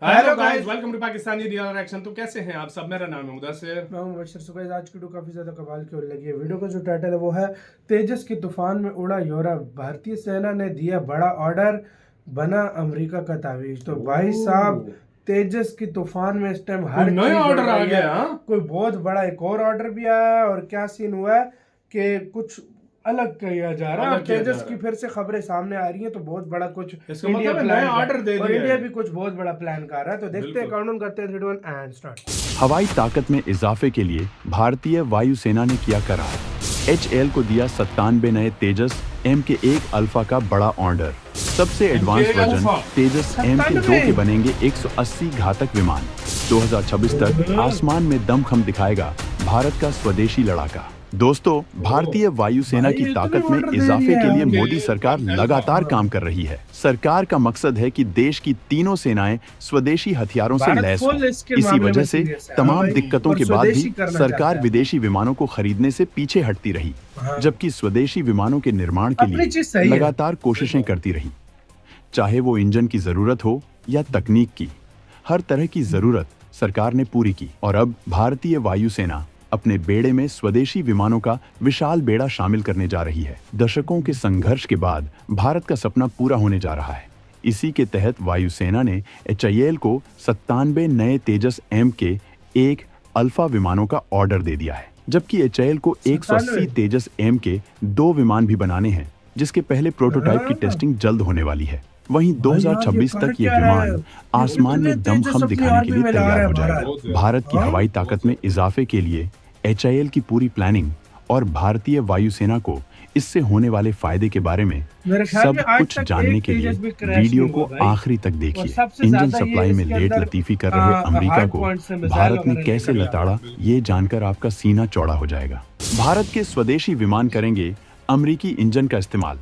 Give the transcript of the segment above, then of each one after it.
Hello guys, welcome to Pakistani real reaction. तो कैसे हैं आप सब? मेरा नाम है मुदस्सिर। मैं हूं मुबशर। सुबह आज की वीडियो काफ़ी ज़्यादा कमाल की होने लगी है। वीडियो का जो टाइटल है वो है तेजस के तूफान में उड़ा यूरोप, भारतीय सेना ने दिया बड़ा ऑर्डर, बना अमेरिका का तावीज। तो भाई साहब, तेजस की तूफान में इस टाइम हर नया चीज ऑर्डर उड़ आ रही है। गया। हाँ? कोई बहुत बड़ा एक और ऑर्डर भी आया है। और क्या सीन हुआ है कि कुछ अलग किया जा रहा है। अलग अब किया जा तेजस रहा की है। फिर से खबरें सामने आ रही हैं, तो बहुत बड़ा कुछ इसका इंडिया मतलब है प्लान नया ऑर्डर दे और दिया इंडिया है। भी कुछ बहुत बड़ा प्लान कर रहा है। तो देखते हैं, बिल्कुल। काउंटडाउन करते हैं 3 2 1 एंड स्टार्ट। हवाई ताकत में इजाफे के लिए भारतीय वायुसेना ने किया करार। एचएएल को दिया 97 नए तेजस MK1 अल्फा का बड़ा ऑर्डर। सबसे एडवांस MK वर्जन अल्फा। तेजस MK2 के बनेंगे 180 घातक विमान। 2026 तक आसमान में दमखम दिखाएगा भारत का स्वदेशी लड़ाका। दोस्तों, भारतीय वायुसेना की ताकत में इजाफे के लिए मोदी सरकार लगातार काम कर रही है। सरकार का मकसद है कि देश की तीनों सेनाएं स्वदेशी हथियारों से भारत लैस हों। फुल इसके इसी मामले वजह में से सीरियस है। तमाम भाई, दिक्कतों और के बाद भी स्वदेशी करना सरकार चाहता है। विदेशी विमानों को खरीदने से पीछे हटती रही, जबकि स्वदेशी विमानों के निर्माण के अपनी चीज लिए सही है। लगातार कोशिशें करती रही। चाहे वो इंजन की जरूरत हो या तकनीक की, हर तरह की जरूरत सरकार ने पूरी की। और अब भारतीय वायुसेना अपने बेड़े में स्वदेशी विमानों का विशाल बेड़ा शामिल करने जा रही है। दशकों के संघर्ष के बाद भारत का सपना पूरा होने जा रहा है। इसी के तहत वायुसेना ने एचएएल को 97 नए तेजस MK1 अल्फा विमानों का ऑर्डर दे दिया है, जबकि एचएएल को 180 तेजस MK2 विमान भी बनाने हैं, जिसके पहले प्रोटोटाइप की टेस्टिंग जल्द होने वाली है। वहीं 2026 तक ये विमान आसमान में दमखम दिखाने के लिए तैयार हो जाएगा। भारत की हवाई ताकत में इजाफे के लिए एचएएल की पूरी प्लानिंग और भारतीय वायुसेना को इससे होने वाले फायदे के बारे में सब कुछ जानने के लिए वीडियो को आखिरी तक देखिए। इंजन सप्लाई में लेट लतीफी कर रहे अमेरिका को भारत ने कैसे लताड़ा, ये जानकर आपका सीना चौड़ा हो जाएगा। भारत के स्वदेशी विमान करेंगे अमेरिकी इंजन का इस्तेमाल।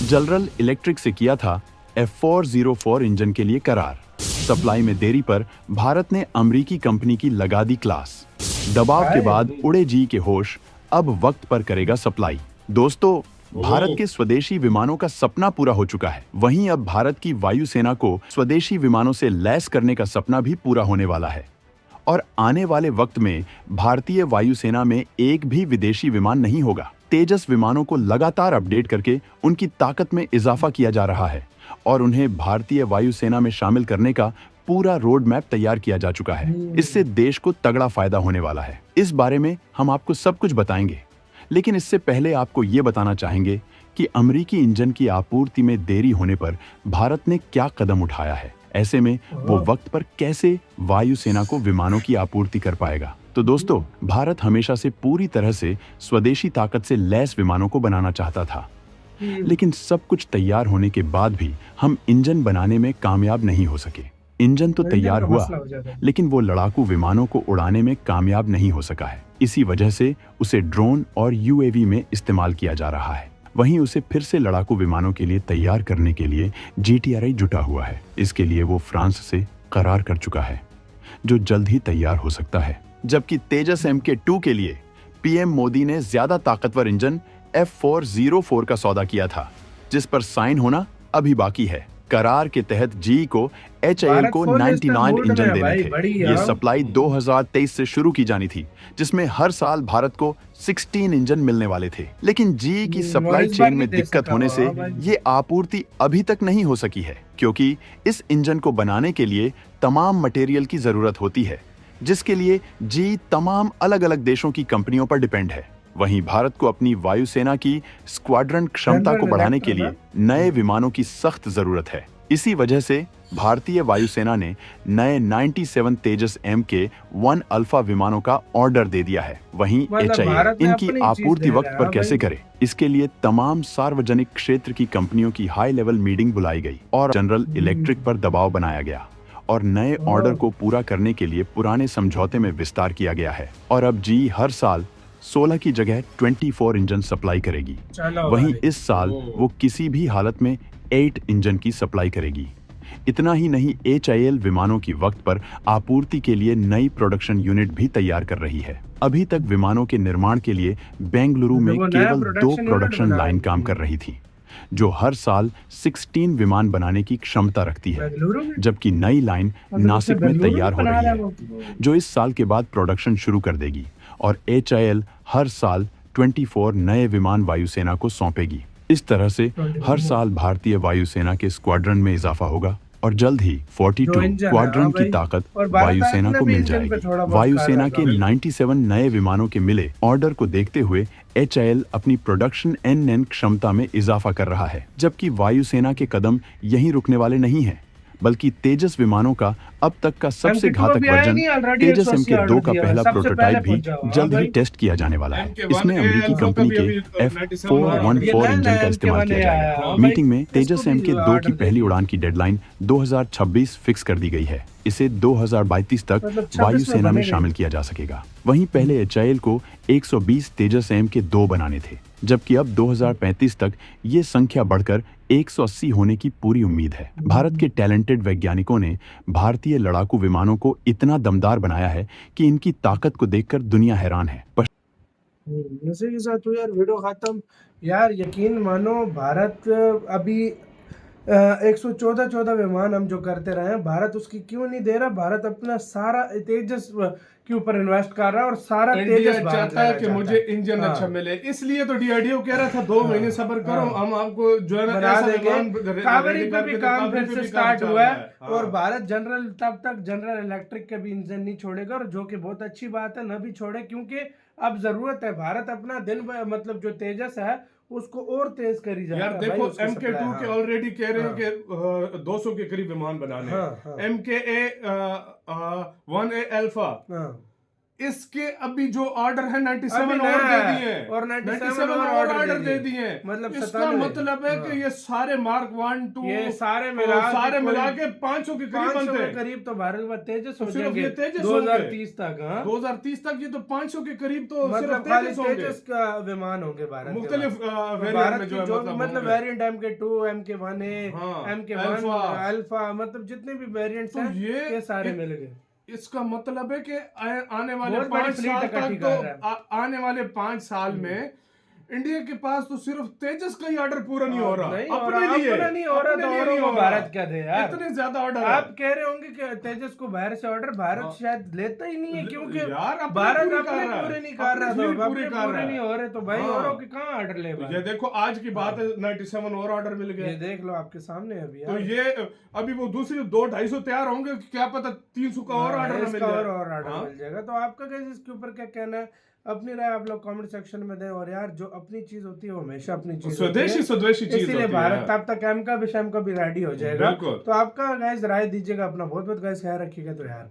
जनरल इलेक्ट्रिक से किया था F404 इंजन के लिए करार। सप्लाई में देरी पर भारत ने अमेरिकी कंपनी की लगा दी क्लास। दबाव के बाद उड़े जी के होश, अब वक्त पर करेगा सप्लाई। दोस्तों, भारत के स्वदेशी विमानों का सपना पूरा हो चुका है। वहीं अब भारत की वायुसेना को स्वदेशी विमानों से लैस करने का सपना भी पूरा होने वाला है। और आने वाले वक्त में भारतीय वायुसेना में एक भी विदेशी विमान नहीं होगा। तेजस विमानों को लगातार अपडेट करके उनकी ताकत में इजाफा किया जा रहा है और उन्हें भारतीय वायुसेना में शामिल करने का पूरा रोड मैप तैयार किया जा चुका है। इससे देश को तगड़ा फायदा होने वाला है। इस बारे में हम आपको सब कुछ बताएंगे, लेकिन इससे पहले आपको ये बताना चाहेंगे कि अमेरिकी इंजन की आपूर्ति में देरी होने पर भारत ने क्या कदम उठाया है। ऐसे में वो वक्त पर कैसे वायुसेना को विमानों की आपूर्ति कर पाएगा। तो दोस्तों, भारत हमेशा से पूरी तरह से स्वदेशी ताकत से लैस विमानों को बनाना चाहता था, लेकिन सब कुछ तैयार होने के बाद भी हम इंजन बनाने में कामयाब नहीं हो सके। इंजन तो तैयार हुआ, लेकिन वो लड़ाकू विमानों को उड़ाने में कामयाब नहीं हो सका है। इसी वजह से उसे ड्रोन और UAV में इस्तेमाल किया जा रहा है। वहीं उसे फिर से लड़ाकू विमानों के लिए तैयार करने के लिए GTRI जुटा हुआ है। इसके लिए वो फ्रांस से करार कर चुका है, जो जल्द ही तैयार हो सकता है। जबकि तेजस MK2 के लिए PM मोदी ने ज्यादा ताकतवर इंजन F404 का सौदा किया था, जिस पर साइन होना अभी बाकी है। करार के तहत GE को HAL को 99 इंजन देने थे। ये सप्लाई 2023 से शुरू की जानी थी, जिसमें हर साल भारत को 16 इंजन मिलने वाले थे। लेकिन GE की सप्लाई चेन में दिक्कत होने से ये आपूर्ति अभी तक नहीं हो सकी है, क्योंकि इस इंजन को बनाने के लिए तमाम मटेरियल की जरूरत होती है, जिसके लिए GE तमाम अलग अलग देशों की कंपनियों पर डिपेंड है। वहीं भारत को अपनी वायुसेना की स्क्वाड्रन क्षमता को बढ़ाने के लिए नए विमानों की सख्त जरूरत है। इसी वजह से भारतीय वायुसेना ने नए 97 तेजस MK1 अल्फा विमानों का ऑर्डर दे दिया है। वहीं HAL इनकी आपूर्ति वक्त पर कैसे करे, इसके लिए तमाम सार्वजनिक क्षेत्र की कंपनियों की हाई लेवल मीटिंग बुलाई गई और जनरल इलेक्ट्रिक पर दबाव बनाया गया और नए ऑर्डर को पूरा करने के लिए पुराने समझौते में विस्तार किया गया है। और अब GE हर साल 16 की जगह 24 इंजन सप्लाई करेगी। वहीं इस साल वो किसी भी हालत में 8 इंजन की सप्लाई करेगी। इतना ही नहीं, HAL विमानों की वक्त पर आपूर्ति के लिए नई प्रोडक्शन यूनिट भी तैयार कर रही है। अभी तक विमानों के निर्माण के लिए बेंगलुरु में केवल 2 प्रोडक्शन लाइन काम कर रही थी, जो हर साल 16 विमान बनाने की क्षमता रखती है, बेंगलुरु में जबकि नई लाइन मतलब नासिक में बेंगलुरु तैयार हो बना रही रहा है, वो। जो इस साल के बाद प्रोडक्शन शुरू कर देगी और HAL हर साल 24 नए विमान वायुसेना को सौंपेगी। इस तरह से हर साल भारतीय वायुसेना के स्क्वाड्रन में इजाफा होगा और जल्द ही 42 इंजन है, क्वाड्रन हाँ की भाई। ताकत और भारत वायुसेना आर्मी को ने भी मिल इंजन पे जाएगी। थोड़ा बहुत वायुसेना कार्य के 97 नए विमानों के मिले ऑर्डर को देखते हुए HAL अपनी प्रोडक्शन NN क्षमता में इजाफा कर रहा है, जबकि वायुसेना के कदम यहीं रुकने वाले नहीं हैं, बल्कि तेजस विमानों का अब तक का सबसे MK2 घातक अभी आया वर्जन नहीं, ऑलरेडी तेजस 180 MK2 ऑर्डर का दिया है। पहला सबसे प्रोटोटाइप पहले भी पहुंच जाओ, जल्द हाँ ही भाई। टेस्ट किया जाने वाला है। MK1 इसमें A अमेरिकी अल्फा का कंपनी भी के अभी 97 F414 ये इंजन का नया इस्तेमाल किया MK1 आया है, जाएगा। हाँ मीटिंग भाई। में तेजस इसको भी MK2 ऑर्डर की दे पहली दिया। उड़ान की डेडलाइन 2026 फिक्स कर दी गई है। इसे 2032 तक मतलब 26 वायुसेना में बनेगा। शामिल किया जा सकेगा। वहीं पहले HAL को 120 तेजस MK2 बनाने थे, जबकि अब 2035 तक ये संख्या बढ़कर 180 होने की पूरी उम्मीद है। भारत के टैलेंटेड वैज्ञानिकों ने भारतीय लड़ाकू विमानों को इतना दमदार बनाया है कि इनकी ताकत को देखकर दुनिया हैरान है। इसी के साथ तो यार वीडियो खत्म। यार यकीन मानो भारत अभी 114 विमान हम जो करते रहे हैं, भारत उसकी क्यों नहीं दे रहा। भारत अपना सारा तेजस के ऊपर इन्वेस्ट कर रहा है और सारा इंडिया तेजस भारत चाहता है लेना कि चाहता मुझे है। इंजन हाँ। अच्छा मिले, इसलिए तो DRDO कह रहा था 2 महीने सब्र करो, हाँ। हम आपको जो है ना बना ऐसा देंगे। विमान कावेरी रेडी पे भी करके काम कावेरी फिर पे से भी स्टार्ट चल हुआ रहा है हाँ। और भारत जनरल तब तक जनरल इलेक्ट्रिक के भी इंजन नहीं छोड़ेगा, और जो कि बहुत अच्छी बात है, न भी छोड़े, क्योंकि अब जरूरत है। भारत अपना मतलब जो तेजस है उसको और तेज करी जाए। यार देखो MK2 के ऑलरेडी कह रहे हैं कि 200 के करीब विमान बनाने हैं। MKA-1A अल्फा इसके अभी जो ऑर्डर है 97 और दे दिए हैं और 97 और ऑर्डर दे दिए हैं। मतलब इसका मतलब है कि ये सारे मार्क 1 2 ये सारे मिला के 500 के करीब बनते हैं। करीब तो भारत में तेजस हो सिर्फ जाएंगे ये तेजस 2030 तक। 2030 तक ये तो 500 के करीब तो मतलब सिर्फ तेजस का विमान होंगे भारत मुख्तलिफ भारत में जो मतलब variant MK2 MK1A MK1 alpha, मतलब जितने भी वेरिएंट्स हैं ये सारे मिल गए। इसका मतलब है कि आने वाले 5 साल तक तो आने वाले 5 साल में इंडिया के पास तो सिर्फ तेजस का ही ऑर्डर पूरा नहीं हो रहा। अपने लिए नहीं हो रहा, तो औरों को भारत क्या दे यार। इतने ज्यादा ऑर्डर आप कह रहे होंगे कि तेजस को बाहर से ऑर्डर भारत शायद लेता ही नहीं है, क्योंकि भारत अपने पूरे नहीं कर रहा था, पूरे नहीं हो रहे, तो भाई औरों के कहाँ ऑर्डर ले। ये देखो आज की बात है 97 और ऑर्डर मिल गए, ये देख लो आपके सामने अभी। तो ये अभी वो दूसरी 200-250 तैयार होंगे, क्या पता 300 का और ऑर्डर मिल जाएगा। तो आपका कैसे इसके ऊपर क्या कहना है, अपनी राय आप लोग कमेंट सेक्शन में दें। और यार जो अपनी चीज होती है वो हमेशा अपनी चीज स्वदेशी चीज, इसीलिए भारत तब तक M का भी भी रेडी हो जाएगा। तो आपका गाइस राय दीजिएगा, अपना बहुत बहुत गाइस ख्याल रखिएगा। तो यार